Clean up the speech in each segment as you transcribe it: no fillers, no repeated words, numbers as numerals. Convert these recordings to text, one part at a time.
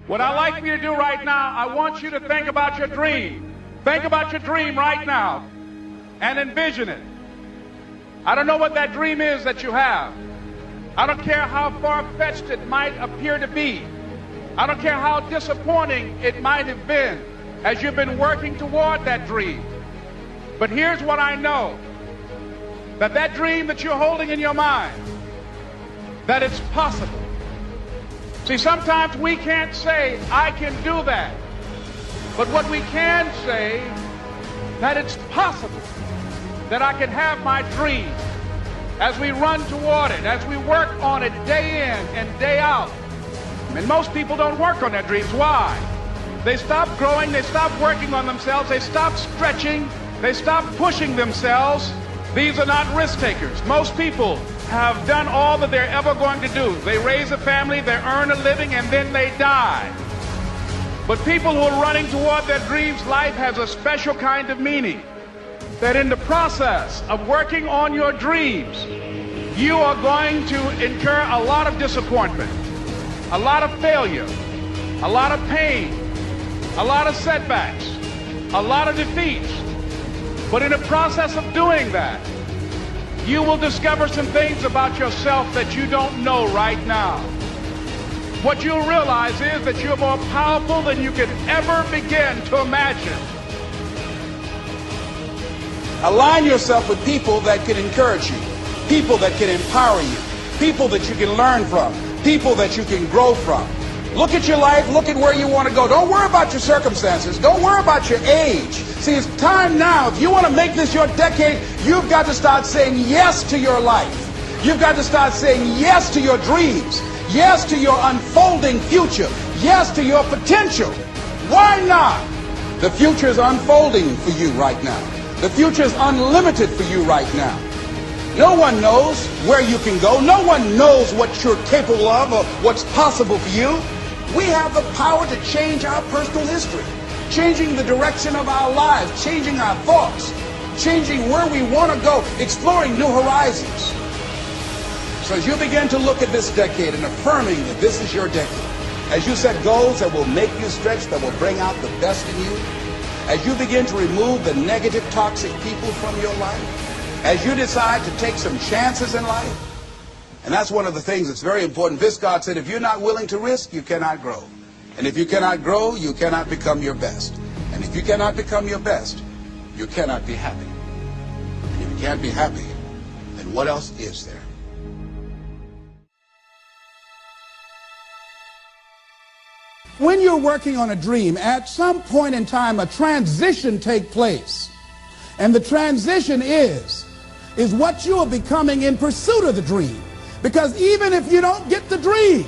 What I'd like for you to do right now, I want you to think about your dream. Think about your dream right now and envision it. I don't know what that dream is that you have. I don't care how far-fetched it might appear to be. I don't care how disappointing it might have been as you've been working toward that dream. But here's what I know, that dream that you're holding in your mind, that it's possible. See, sometimes we can't say, I can do that. But what we can say, that it's possible that I can have my dream as we run toward it, as we work on it day in and day out. And most people don't work on their dreams. Why? They stop growing, they stop working on themselves, they stop stretching, they stop pushing themselves. These are not risk takers. Most people have done all that they're ever going to do. They raise a family, they earn a living, and then they die. But people who are running toward their dreams, life has a special kind of meaning. That in the process of working on your dreams, you are going to incur a lot of disappointment, a lot of failure, a lot of pain, a lot of setbacks, a lot of defeats. But in the process of doing that, you will discover some things about yourself that you don't know right now. What you'll realize is that you're more powerful than you can ever begin to imagine. Align yourself with people that can encourage you, people that can empower you, people that you can learn from, people that you can grow from. Look at your life, look at where you want to go. Don't worry about your circumstances. Don't worry about your age. See, it's time now. If you want to make this your decade, you've got to start saying yes to your life. You've got to start saying yes to your dreams, yes to your unfolding future, yes to your potential. Why not? The future is unfolding for you right now. The future is unlimited for you right now. No one knows where you can go. No one knows what you're capable of or what's possible for you. We have the power to change our personal history, changing the direction of our lives, changing our thoughts, changing where we want to go, exploring new horizons. So as you begin to look at this decade and affirming that this is your decade, as you set goals that will make you stretch, that will bring out the best in you, as you begin to remove the negative, toxic people from your life, as you decide to take some chances in life. And that's one of the things that's very important. Viscott said, if you're not willing to risk, you cannot grow. And if you cannot grow, you cannot become your best. And if you cannot become your best, you cannot be happy. And if you can't be happy, then what else is there? When you're working on a dream, at some point in time, a transition takes place. And the transition is what you are becoming in pursuit of the dream. Because even if you don't get the dream,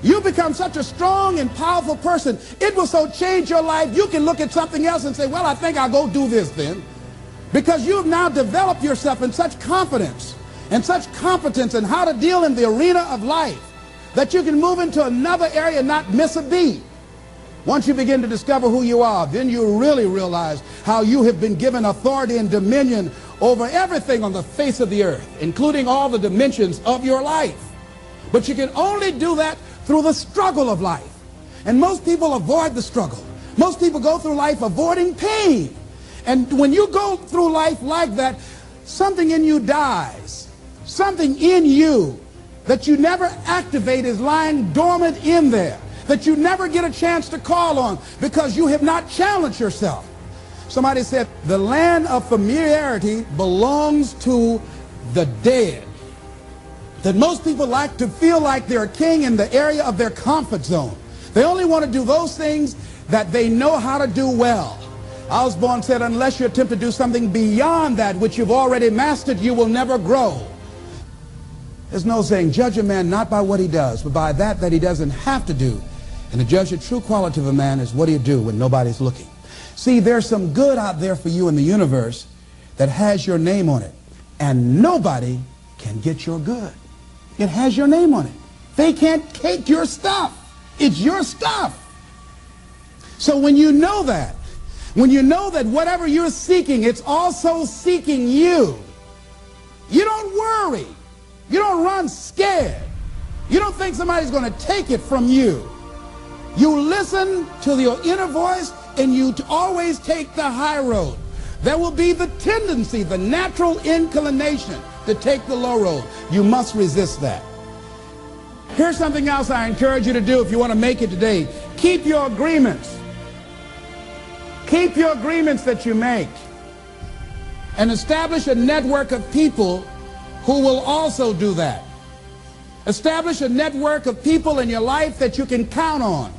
you become such a strong and powerful person. It will so change your life, you can look at something else and say, well, I think I'll go do this then. Because you've now developed yourself in such confidence and such competence in how to deal in the arena of life that you can move into another area and not miss a beat. Once you begin to discover who you are, then you really realize how you have been given authority and dominion over everything on the face of the earth, including all the dimensions of your life. But you can only do that through the struggle of life. And most people avoid the struggle. Most people go through life avoiding pain. And when you go through life like that, something in you dies. Something in you that you never activate is lying dormant in there, that you never get a chance to call on because you have not challenged yourself. Somebody said the land of familiarity belongs to the dead. That most people like to feel like they're a king in the area of their comfort zone. They only want to do those things that they know how to do well. Osborne said, unless you attempt to do something beyond that which you've already mastered, you will never grow. There's no saying, judge a man not by what he does, but by that he doesn't have to do. And to judge the true quality of a man is what do you do when nobody's looking. See, there's some good out there for you in the universe that has your name on it. And nobody can get your good. It has your name on it. They can't take your stuff. It's your stuff. So when you know that whatever you're seeking, it's also seeking you, you don't worry. You don't run scared. You don't think somebody's going to take it from you. You listen to your inner voice and you always take the high road. There will be the tendency, the natural inclination to take the low road. You must resist that. Here's something else I encourage you to do if you want to make it today. Keep your agreements. Keep your agreements that you make. And establish a network of people who will also do that. Establish a network of people in your life that you can count on,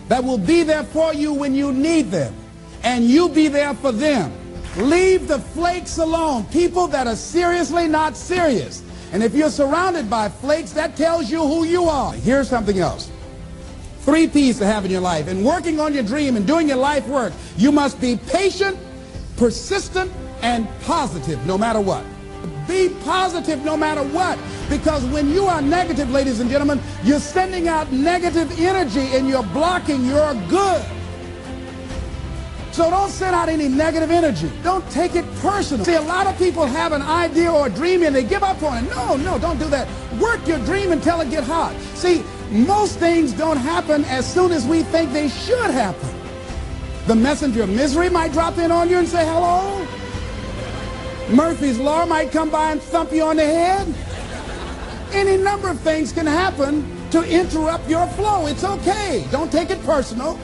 that will be there for you when you need them, and you be there for them. Leave the flakes alone, people that are seriously not serious. And if you're surrounded by flakes, that tells you who you are. Here's something else. 3 P's to have in your life. In working on your dream and doing your life work, you must be patient, persistent, and positive no matter what. Be positive no matter what, because when you are negative, ladies and gentlemen, you're sending out negative energy and you're blocking your good. So don't send out any negative energy. Don't take it personal. See, a lot of people have an idea or a dream and they give up on it. No, don't do that. Work your dream until it gets hot. See, most things don't happen as soon as we think they should happen. The messenger of misery might drop in on you and say hello. Murphy's Law might come by and thump you on the head. Any number of things can happen to interrupt your flow. It's okay. Don't take it personal.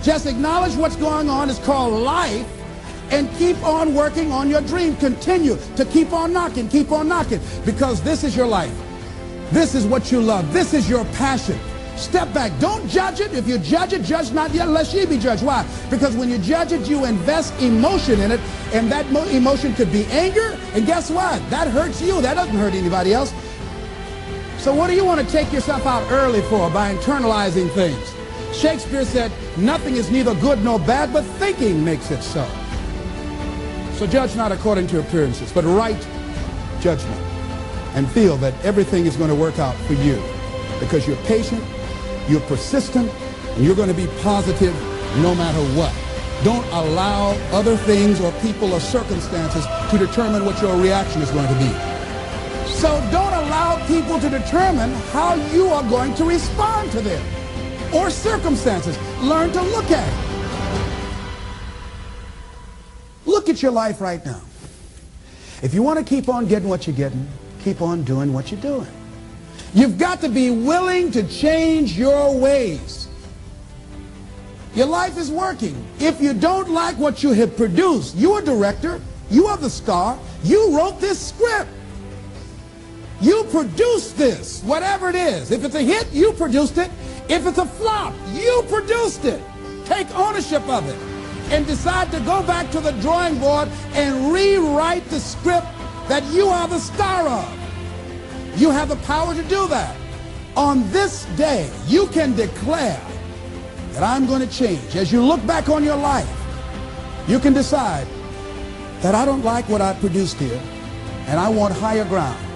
Just acknowledge what's going on. It's called life. And keep on working on your dream. Continue to keep on knocking, because this is your life. This is what you love. This is your passion. Step back. Don't judge it. If you judge it, judge not yet, lest ye be judged. Why? Because when you judge it, you invest emotion in it, and that emotion could be anger, and guess what? That hurts you. That doesn't hurt anybody else. So what do you want to take yourself out early for by internalizing things? Shakespeare said, nothing is neither good nor bad, but thinking makes it so. So judge not according to appearances, but right judgment, and feel that everything is going to work out for you, because you're patient, you're persistent, and you're going to be positive no matter what. Don't allow other things or people or circumstances to determine what your reaction is going to be. So don't allow people to determine how you are going to respond to them or circumstances. Learn to look at it. Look at your life right now. If you want to keep on getting what you're getting, keep on doing what you're doing. You've got to be willing to change your ways. Your life is working. If you don't like what you have produced, you're a director, you are the star, you wrote this script. You produced this, whatever it is. If it's a hit, you produced it. If it's a flop, you produced it. Take ownership of it and decide to go back to the drawing board and rewrite the script that you are the star of. You have the power to do that. On this day, you can declare that I'm going to change. As you look back on your life, you can decide that I don't like what I produced here, and I want higher ground.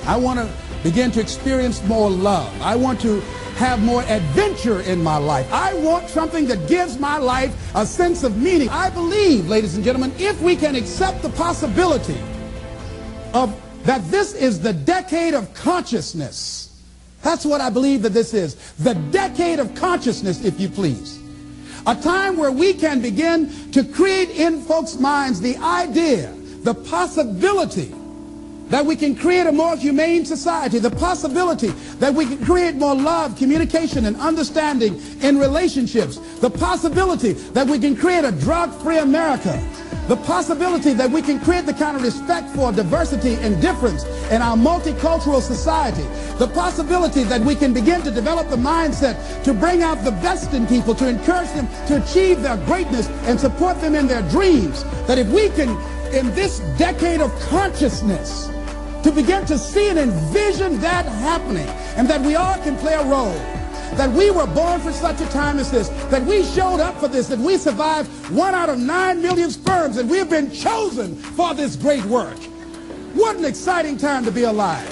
I want to begin to experience more love. I want to have more adventure in my life. I want something that gives my life a sense of meaning. I believe, ladies and gentlemen, if we can accept the possibility of that this is the decade of consciousness. That's what I believe that this is. The decade of consciousness, if you please. A time where we can begin to create in folks' minds the idea, the possibility that we can create a more humane society, the possibility that we can create more love, communication, and understanding in relationships, the possibility that we can create a drug-free America, the possibility that we can create the kind of respect for diversity and difference in our multicultural society, the possibility that we can begin to develop the mindset to bring out the best in people, to encourage them to achieve their greatness and support them in their dreams, that if we can, in this decade of consciousness, to begin to see and envision that happening, and that we all can play a role, that we were born for such a time as this, that we showed up for this, that we survived 1 out of 9 million sperms, and we have been chosen for this great work. What an exciting time to be alive.